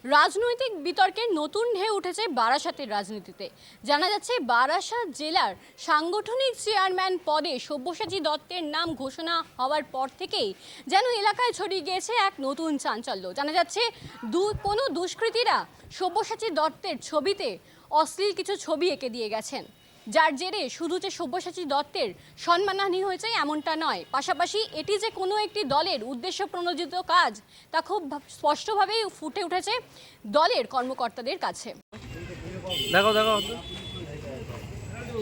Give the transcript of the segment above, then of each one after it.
রাজনৈতিক বিতর্কের নতুন ঢেউ উঠেছে বারাসাতের রাজনীতিতে। জানা যাচ্ছে বারাসাত জেলার সাংগঠনিক চেয়ারম্যান পদে সব্যসাচী দত্তের নাম ঘোষণা হওয়ার পর থেকেই যেন এলাকায় ছড়িয়ে গিয়েছে এক নতুন চাঞ্চল্য। জানা যাচ্ছে কোনো দুষ্কৃতীরা সব্যসাচী দত্তের ছবিতে অশ্লীল কিছু ছবি এঁকে দিয়ে গেছেন, যার জেরে শুধু যে সব্যসাচী দত্তের সম্মানহানি হয়েছে এমনটা নয়, পাশাপাশি এটি যে কোনো একটি দলের উদ্দেশ্য প্রণোদিত কাজ তা খুব স্পষ্টভাবেই ফুটে উঠেছে দলের কর্মকর্তাদের কাছে। দেখো দেখো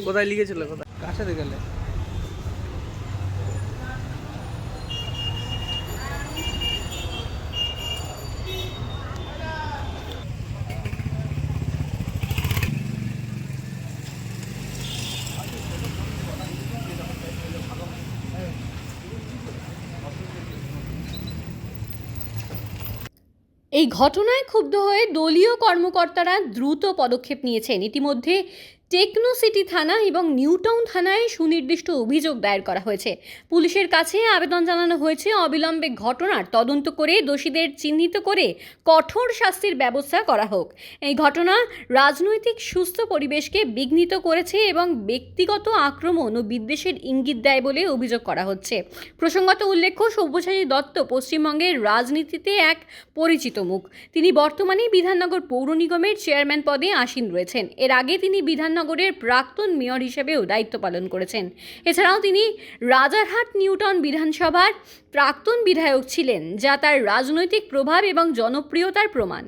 কোথায় লিখেছিল, কোথায় কাছে গেলে এই ঘটনায় ক্ষুব্ধ হয়ে দলীয় কর্মকর্তারা দ্রুত পদক্ষেপ নিয়েছেন। ইতিমধ্যে টেকনো সিটি থানা এবং নিউটাউন থানায় সুনির্দিষ্ট অভিযোগ দায়ের করা হয়েছে। পুলিশের কাছে আবেদন জানানো হয়েছে অবিলম্বে ঘটনার তদন্ত করে দোষীদের চিহ্নিত করে কঠোর শাস্তির ব্যবস্থা করা হোক। এই ঘটনা রাজনৈতিক সুস্থ পরিবেশকে বিঘ্নিত করেছে এবং ব্যক্তিগত আক্রমণ ও বিদ্বেষের ইঙ্গিত দেয় বলে অভিযোগ করা হচ্ছে। প্রসঙ্গত উল্লেখ্য, সব্যসাচী দত্ত পশ্চিমবঙ্গের রাজনীতিতে এক পরিচিত মুখ। তিনি বর্তমানে বিধাননগর পৌর নিগমের চেয়ারম্যান পদে আসীন রয়েছেন। এর আগে তিনি বিধাননগরের প্রাক্তন মেয়র হিসেবেও দায়িত্ব পালন করেছেন। এছাড়াও তিনি রাজারহাট নিউটাউন বিধানসভার প্রাক্তন বিধায়ক ছিলেন, যা তার রাজনৈতিক প্রভাব এবং জনপ্রিয়তার প্রমাণ।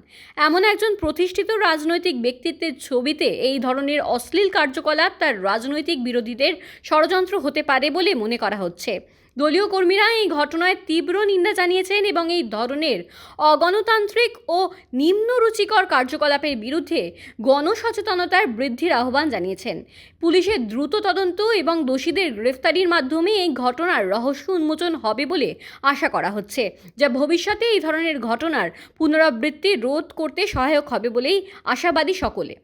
এমন একজন প্রতিষ্ঠিত রাজনৈতিক ব্যক্তিত্বের ছবিতে এই ধরনের অশ্লীল কার্যকলাপ তার রাজনৈতিক বিরোধীদের ষড়যন্ত্র হতে পারে বলে মনে করা হচ্ছে। দলীয় কর্মীরা এই ঘটনায় তীব্র নিন্দা জানিয়েছেন এবং এই ধরনের অগণতান্ত্রিক ও নিম্ন রুচিকর কার্যকলাপের বিরুদ্ধে গণসচেতনতার বৃদ্ধির আহ্বান জানিয়েছেন। পুলিশের দ্রুত তদন্ত এবং দোষীদের গ্রেফতারির মাধ্যমে এই ঘটনার রহস্য উন্মোচন হবে বলে আশা করা হচ্ছে, যা ভবিষ্যতে এই ধরনের ঘটনার পুনরাবৃত্তি রোধ করতে সহায়ক হবে বলেই আশাবাদী সকলে।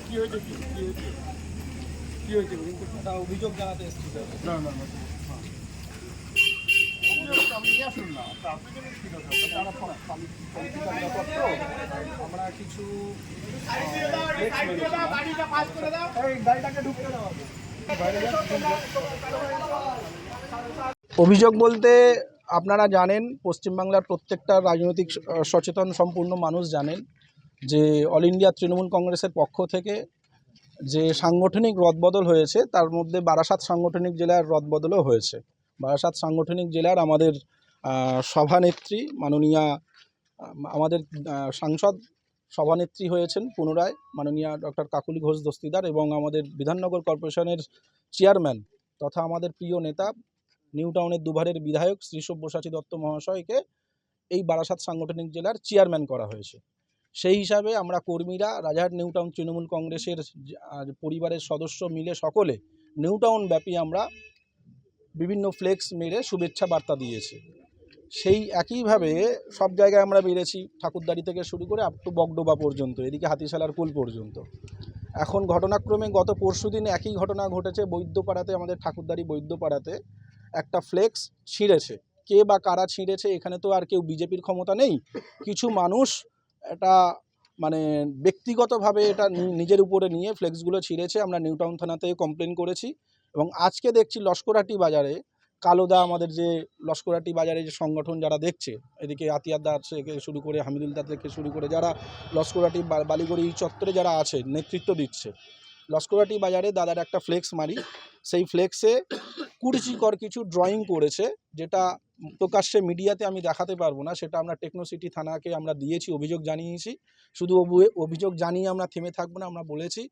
কি হয়েছে একটা অভিযোগ জানাতে এসেছি। না না না আমরা কিছু অভিযোগ বলতে আপনারা জানেন, পশ্চিমবাংলার প্রত্যেকটা রাজনৈতিক সচেতন সম্পূর্ণ মানুষ জানেন যে অল ইন্ডিয়া তৃণমূল কংগ্রেসের পক্ষ থেকে যে সাংগঠনিক রদবদল হয়েছে, তার মধ্যে বারাসাত সাংগঠনিক জেলার রদবদলও হয়েছে। বারাসাত সাংগঠনিক জেলার আমাদের সভানেত্রী মাননীয়া আমাদের সাংসদ সভানেত্রী হয়েছেন পুনরায় মাননীয়া ডক্টর কাকুলি ঘোষ দস্তিদার, এবং আমাদের বিধাননগর কর্পোরেশনের চেয়ারম্যান তথা আমাদের প্রিয় নেতা নিউটাউনের দুবারের বিধায়ক শ্রী সব্যসাচী দত্ত মহাশয়কে এই বারাসাত সাংগঠনিক জেলার চেয়ারম্যান করা হয়েছে। সেই হিসাবে আমরা কর্মীরা রাজারহাট নিউটাউন তৃণমূল কংগ্রেসের পরিবারের সদস্য মিলে সকলে নিউটাউন ব্যাপী আমরা বিভিন্ন ফ্লেক্স মেরে শুভেচ্ছা বার্তা দিয়েছি। সেই একইভাবে সব জায়গায় আমরা বেরিয়েছি, ঠাকুরদাড়ি থেকে শুরু করে আপ টু বগডোবা পর্যন্ত, এদিকে হাতিশালার কুল পর্যন্ত। এখন ঘটনাক্রমে গত পরশুদিন একই ঘটনা ঘটেছে বৈদ্যপাড়াতে, আমাদের ঠাকুরদাড়ি বৈদ্যপাড়াতে একটা ফ্লেক্স ছিঁড়েছে। কে বা কারা ছিঁড়েছে, এখানে তো আর কেউ বিজেপির ক্ষমতা নেই। কিছু মানুষ এটা মানে ব্যক্তিগতভাবে এটা নিজের উপরে নিয়ে ফ্লেক্সগুলো ছিঁড়েছে। আমরা নিউটাউন থানাতে কমপ্লেন করেছি, এবং আজকে দেখছি লস্করহাটি বাজারে কালোদা, আমাদের যে লস্করহাটি বাজারে যে সংগঠন যারা দেখছে, এদিকে আতিয়াদা থেকে শুরু করে হামিদুলদা থেকে শুরু করে যারা লস্করহাটি বালিগড়ি চত্বরে যারা আছে নেতৃত্ব দিচ্ছে, লস্করহাটি বাজারে দাদার একটা ফ্লেক্স মারি, সেই ফ্লেক্সে কুরুচিকর কিছু ড্রয়িং করেছে, যেটা প্রকাশ্যে মিডিয়াতে আমি দেখাতে পারবো না। সেটা আমরা টেকনো সিটি থানাকে আমরা দিয়েছি, অভিযোগ জানিয়েছি। শুধু অভিযোগ জানিয়ে আমরা থেমে থাকবো না, আমরা বলেছি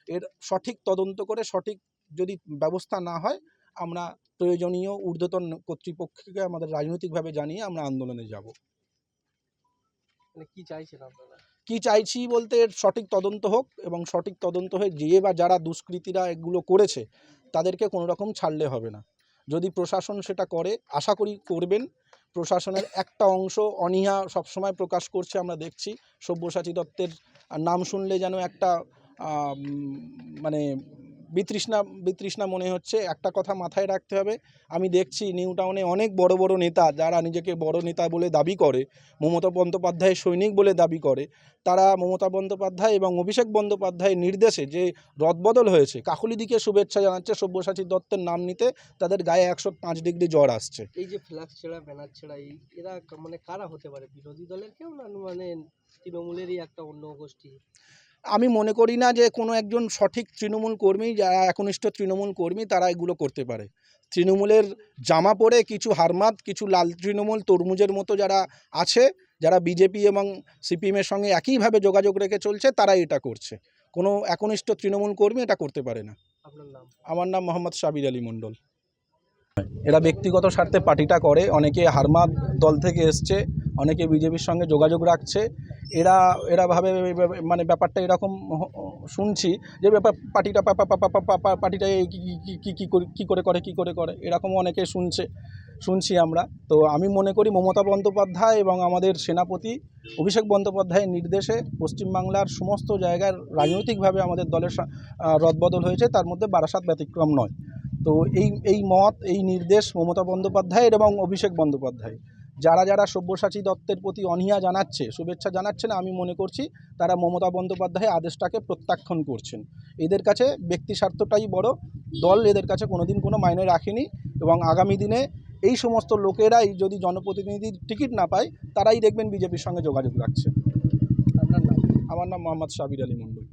এর সঠিক তদন্ত করে সঠিক যদি ব্যবস্থা না হয় আমরা প্রয়োজনীয় ঊর্ধ্বতন কর্তৃপক্ষকে আমাদের রাজনৈতিকভাবে জানিয়ে আমরা আন্দোলনে যাব। কি চাইছেন আপনারা? কি চাইছি বলতে এর সঠিক তদন্ত হোক, এবং সঠিক তদন্ত হয়ে যে বা যারা দুষ্কৃতীরা এগুলো করেছে তাদেরকে কোনো রকম ছাড়লে হবে না। যদি প্রশাসন সেটা করে, আশা করি করবেন, প্রশাসনের একটা অংশ অনীহা সবসময় প্রকাশ করছে। আমরা দেখছি সব্যসাচী দত্তের নাম শুনলে যেন একটা মানে বিতৃষ্ণা মনে হচ্ছে। একটা কথা মাথায় রাখতে হবে, আমি দেখছি নিউ টাউনে অনেক বড় বড় নেতা যারা নিজেকে বড় নেতা বলে দাবি করে, মমতা বন্দ্যোপাধ্যায়ের সৈনিক বলে দাবি করে, তারা মমতা বন্দ্যোপাধ্যায় এবং অভিষেক বন্দ্যোপাধ্যায়ের নির্দেশে যে রদবদল হয়েছে, কাকুলিদিকে শুভেচ্ছা জানাচ্ছে। সব্যসাচী দত্তের নাম নিতে তাদের গায়ে 105 ডিগ্রি জ্বর আসছে। এই যে ফ্ল্যাক্স ছেঁড়া, ব্যানার ছেঁড়া, এরা মানে কারা হতে পারে? বিরোধী দলের কেউ, না মানে তৃণমূলেরই একটা অন্য গোষ্ঠী? আমি মনে করি না যে কোনো একজন সঠিক তৃণমূল কর্মী, যারা একনিষ্ঠ তৃণমূল কর্মী, তারা এগুলো করতে পারে। তৃণমূলের জামা পরে কিছু হারমাত, কিছু লাল তৃণমূল তরমুজের মতো যারা আছে, যারা বিজেপি এবং সিপিএমের সঙ্গে একইভাবে যোগাযোগ রেখে চলছে, তারাই এটা করছে। কোনো একনিষ্ঠ তৃণমূল কর্মী এটা করতে পারে না। আপনার নাম? আমার নাম মোহাম্মদ সাবির আলী মণ্ডল। এরা ব্যক্তিগত স্বার্থে পার্টিটা করে, অনেকে হারমাদ দল থেকে এসছে, অনেকে বিজেপির সঙ্গে যোগাযোগ রাখছে। এরা ভাবে মানে ব্যাপারটা এরকম শুনছি যে পার্টিটা কী করে করে এরকমও অনেকে শুনছি আমরা। তো আমি মনে করি মমতা বন্দ্যোপাধ্যায় এবং আমাদের সেনাপতি অভিষেক বন্দ্যোপাধ্যায়ের নির্দেশে পশ্চিমবাংলার সমস্ত জায়গার রাজনৈতিকভাবে আমাদের দলের রদবদল হয়েছে, তার মধ্যে বারাসাত ব্যতিক্রম নয়। তো এই মত, এই নির্দেশ মমতা বন্দ্যোপাধ্যায়ের এবং অভিষেক বন্দ্যোপাধ্যায়, যারা সব্যসাচী দত্তের প্রতি অনীহা জানাচ্ছে, শুভেচ্ছা জানাচ্ছে না, আমি মনে করছি তারা মমতা বন্দ্যোপাধ্যায়ের আদেশটাকে প্রত্যাখ্যান করছেন। এদের কাছে ব্যক্তি স্বার্থটাই বড়, দল এদের কাছে কোনোদিন কোনো মাইনে রাখেনি। এবং আগামী দিনে এই সমস্ত লোকেরাই যদি জনপ্রতিনিধির টিকিট না পায়, তারাই দেখবেন বিজেপির সঙ্গে যোগাযোগ রাখছে। আপনার নাম? আমার নাম মোহাম্মদ সাবির আলী মণ্ডল।